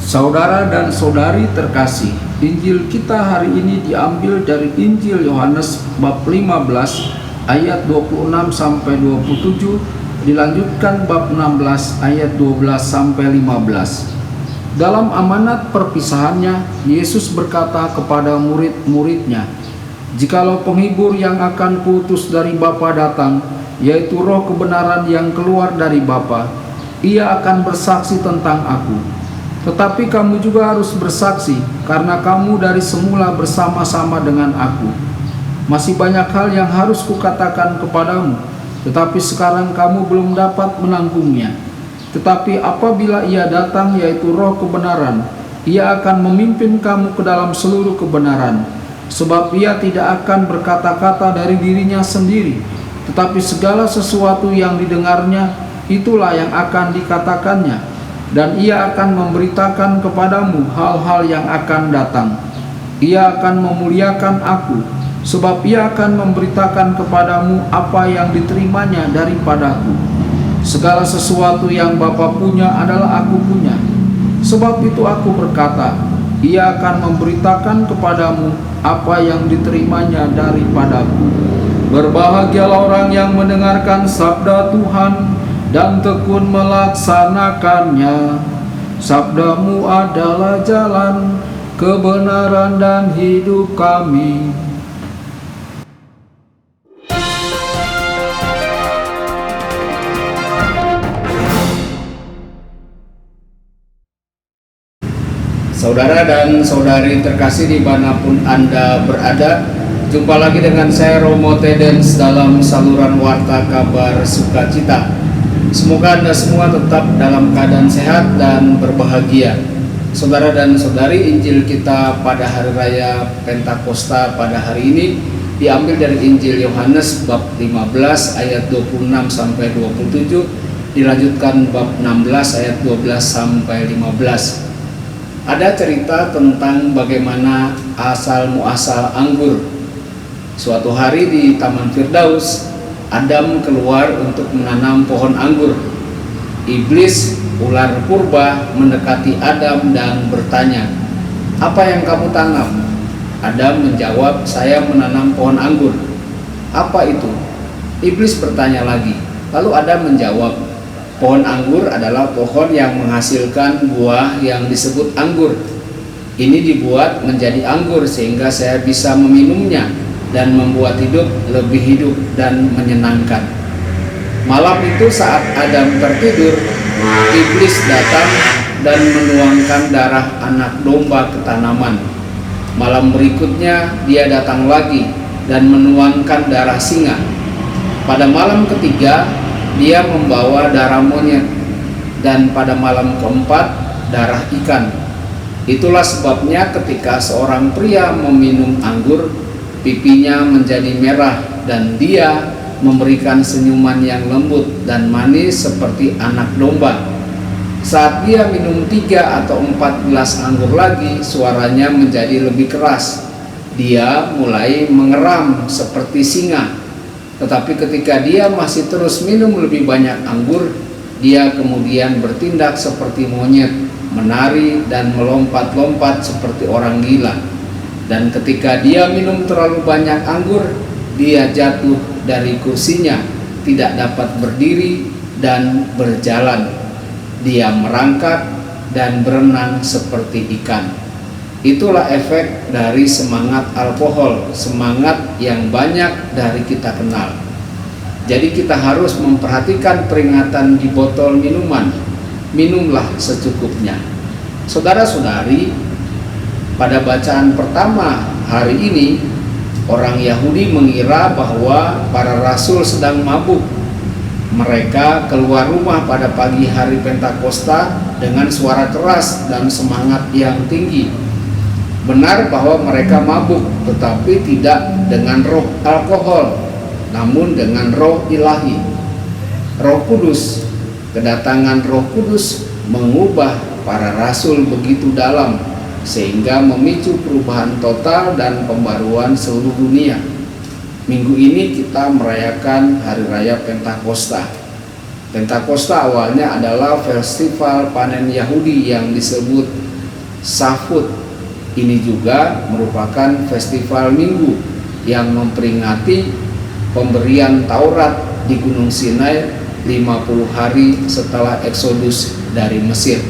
Saudara dan saudari terkasih, Injil kita hari ini diambil dari Injil Yohanes bab 15 ayat 26 sampai 27, dilanjutkan bab 16 ayat 12 sampai 15. Dalam amanat perpisahannya, Yesus berkata kepada murid-muridnya, "Jikalau penghibur yang akan kuutus dari Bapa datang, yaitu Roh kebenaran yang keluar dari Bapa, ia akan bersaksi tentang aku. Tetapi kamu juga harus bersaksi, karena kamu dari semula bersama-sama dengan aku. Masih banyak hal yang harus kukatakan kepadamu, tetapi sekarang kamu belum dapat menanggungnya. Tetapi apabila ia datang, yaitu Roh kebenaran, ia akan memimpin kamu ke dalam seluruh kebenaran. Sebab ia tidak akan berkata-kata dari dirinya sendiri, tetapi segala sesuatu yang didengarnya, itulah yang akan dikatakannya. Dan ia akan memberitakan kepadamu hal-hal yang akan datang. Ia akan memuliakan aku, sebab ia akan memberitakan kepadamu apa yang diterimanya daripadaku. Segala sesuatu yang Bapa punya adalah aku punya. Sebab itu aku berkata, ia akan memberitakan kepadamu apa yang diterimanya daripadaku. Berbahagialah orang yang mendengarkan sabda Tuhan dan tekun melaksanakannya. Sabdamu adalah jalan, kebenaran dan hidup kami." Saudara dan saudari terkasih dimanapun Anda berada, jumpa lagi dengan saya Romo Tedens dalam saluran Warta Kabar Sukacita. Semoga Anda semua tetap dalam keadaan sehat dan berbahagia. Saudara dan saudari, Injil kita pada hari raya Pentakosta pada hari ini diambil dari Injil Yohanes bab 15 ayat 26 sampai 27, dilanjutkan bab 16 ayat 12 sampai 15. Ada cerita tentang bagaimana asal muasal anggur. Suatu hari di Taman Firdaus, Adam keluar untuk menanam pohon anggur. Iblis, ular purba, mendekati Adam dan bertanya, "Apa yang kamu tanam?" Adam menjawab, "Saya menanam pohon anggur." "Apa itu?" Iblis bertanya lagi. Lalu Adam menjawab, "Pohon anggur adalah pohon yang menghasilkan buah yang disebut anggur. Ini dibuat menjadi anggur sehingga saya bisa meminumnya dan membuat hidup lebih hidup dan menyenangkan." Malam itu saat Adam tertidur, iblis datang dan menuangkan darah anak domba ke tanaman. Malam berikutnya dia datang lagi dan menuangkan darah singa. Pada malam ketiga dia membawa darah monyet, dan pada malam keempat darah ikan. Itulah sebabnya ketika seorang pria meminum anggur, pipinya menjadi merah dan dia memberikan senyuman yang lembut dan manis seperti anak domba. Saat dia minum 3 atau 4 gelas anggur lagi, suaranya menjadi lebih keras. Dia mulai mengeram seperti singa. Tetapi ketika dia masih terus minum lebih banyak anggur, dia kemudian bertindak seperti monyet, menari dan melompat-lompat seperti orang gila. Dan ketika dia minum terlalu banyak anggur, dia jatuh dari kursinya, tidak dapat berdiri dan berjalan. Dia merangkak dan berenang seperti ikan. Itulah efek dari semangat alkohol, semangat yang banyak dari kita kenal. Jadi kita harus memperhatikan peringatan di botol minuman. Minumlah secukupnya. Saudara-saudari, pada bacaan pertama hari ini, orang Yahudi mengira bahwa para rasul sedang mabuk. Mereka keluar rumah pada pagi hari Pentakosta dengan suara keras dan semangat yang tinggi. Benar bahwa mereka mabuk, tetapi tidak dengan roh alkohol, namun dengan roh ilahi, Roh Kudus. Kedatangan Roh Kudus mengubah para rasul begitu dalam, sehingga memicu perubahan total dan pembaruan seluruh dunia. Minggu ini kita merayakan Hari Raya Pentakosta. Pentakosta awalnya adalah festival panen Yahudi yang disebut Safut ini juga merupakan festival minggu yang memperingati pemberian Taurat di Gunung Sinai 50 hari setelah Eksodus dari Mesir.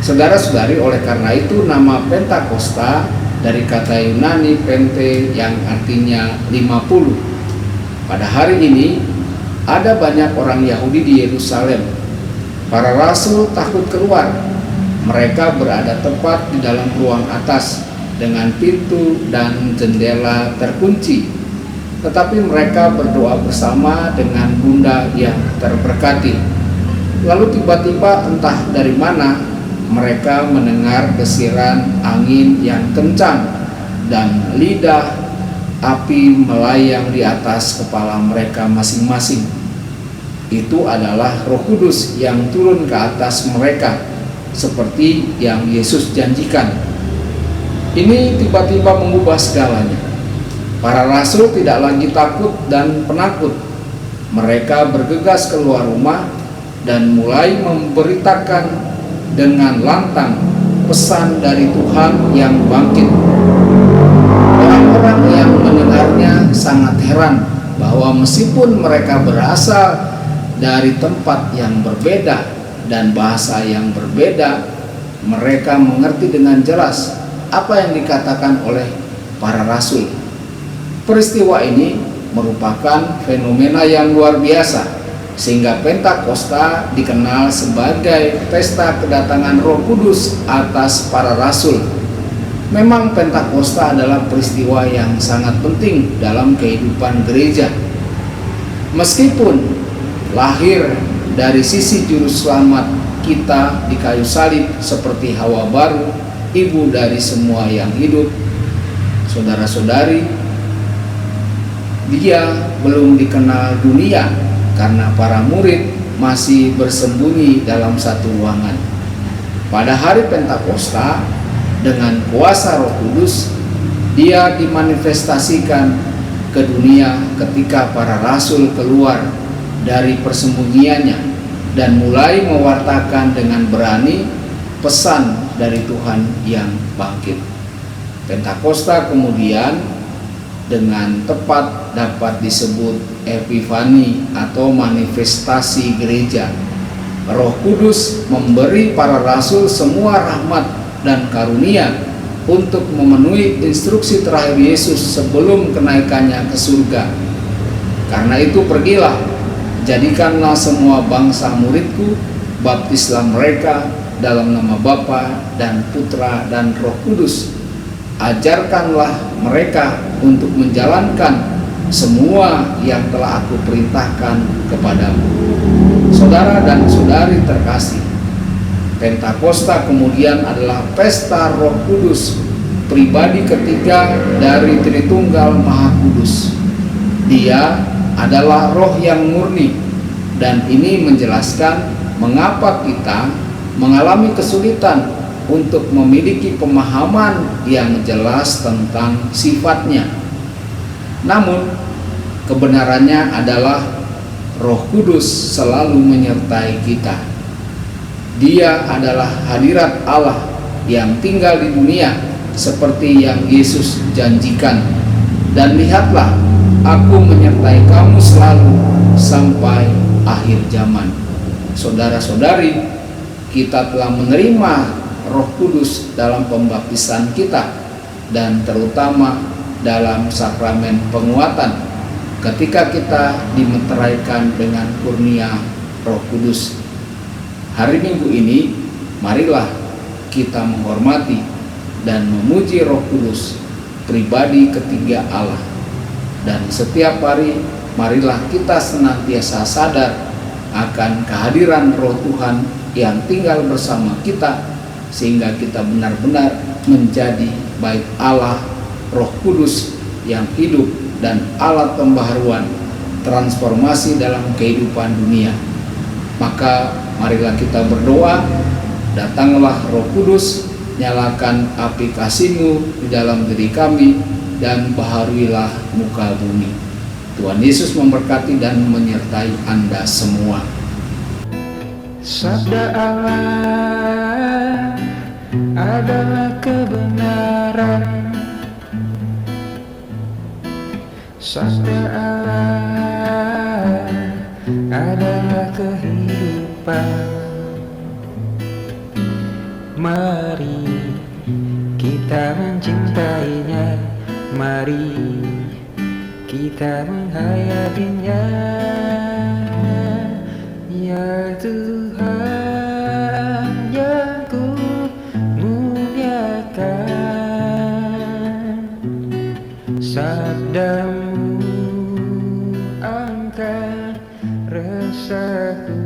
Saudara-saudari, oleh karena itu nama Pentakosta dari kata Yunani pente yang artinya 50. Pada hari ini ada banyak orang Yahudi di Yerusalem. Para rasul takut keluar. Mereka berada tepat di dalam ruang atas dengan pintu dan jendela terkunci. Tetapi mereka berdoa bersama dengan bunda yang terberkati. Lalu tiba-tiba entah dari mana mereka mendengar desiran angin yang kencang dan lidah api melayang di atas kepala mereka masing-masing. Itu adalah Roh Kudus yang turun ke atas mereka seperti yang Yesus janjikan. Ini tiba-tiba mengubah segalanya. Para rasul tidak lagi takut dan penakut. Mereka bergegas keluar rumah dan mulai memberitakan dengan lantang pesan dari Tuhan yang bangkit. Orang-orang yang mendengarnya sangat heran bahwa meskipun mereka berasal dari tempat yang berbeda dan bahasa yang berbeda, mereka mengerti dengan jelas apa yang dikatakan oleh para rasul. Peristiwa ini merupakan fenomena yang luar biasa, sehingga Pentakosta dikenal sebagai pesta kedatangan Roh Kudus atas para rasul. Memang Pentakosta adalah peristiwa yang sangat penting dalam kehidupan gereja. Meskipun lahir dari sisi juru selamat kita di kayu salib seperti Hawa baru, ibu dari semua yang hidup, saudara-saudari, dia belum dikenal dunia karena para murid masih bersembunyi dalam satu ruangan. Pada hari Pentakosta, dengan kuasa Roh Kudus, dia dimanifestasikan ke dunia ketika para rasul keluar dari persembunyiannya dan mulai mewartakan dengan berani pesan dari Tuhan yang bangkit. Pentakosta kemudian dengan tepat dapat disebut Epifani atau manifestasi gereja. Roh Kudus memberi para rasul semua rahmat dan karunia untuk memenuhi instruksi terakhir Yesus sebelum kenaikannya ke surga. Karena itu pergilah, jadikanlah semua bangsa muridku, baptislah mereka dalam nama Bapa dan Putra dan Roh Kudus. Ajarkanlah mereka untuk menjalankan semua yang telah aku perintahkan kepadamu. Saudara dan saudari terkasih, Pentakosta kemudian adalah pesta Roh Kudus, pribadi ketiga dari Tritunggal Maha Kudus. Dia adalah roh yang murni, dan ini menjelaskan mengapa kita mengalami kesulitan untuk memiliki pemahaman yang jelas tentang sifatnya. Namun kebenarannya adalah Roh Kudus selalu menyertai kita. Dia adalah hadirat Allah yang tinggal di dunia seperti yang Yesus janjikan. Dan lihatlah, aku menyertai kamu selalu sampai akhir zaman. Saudara-saudari, kita telah menerima Roh Kudus dalam pembaptisan kita, dan terutama dalam sakramen penguatan ketika kita dimeteraikan dengan kurnia Roh Kudus. Hari Minggu ini, marilah kita menghormati dan memuji Roh Kudus, pribadi ketiga Allah. Dan setiap hari, marilah kita senantiasa sadar akan kehadiran Roh Tuhan yang tinggal bersama kita, sehingga kita benar-benar menjadi bait Allah, Roh Kudus yang hidup dan alat pembaharuan transformasi dalam kehidupan dunia. Maka marilah kita berdoa, datanglah Roh Kudus, nyalakan api kasih-Mu di dalam diri kami, dan baharuilah muka bumi. Tuhan Yesus memberkati dan menyertai Anda semua. Sabda Allah adalah kebenaran, sabda Allah adalah kehidupan. Mari kita mencintainya, mari kita menghayatinya. Ya Tuhan yang ku muliakan, sabdamu angkat resahku.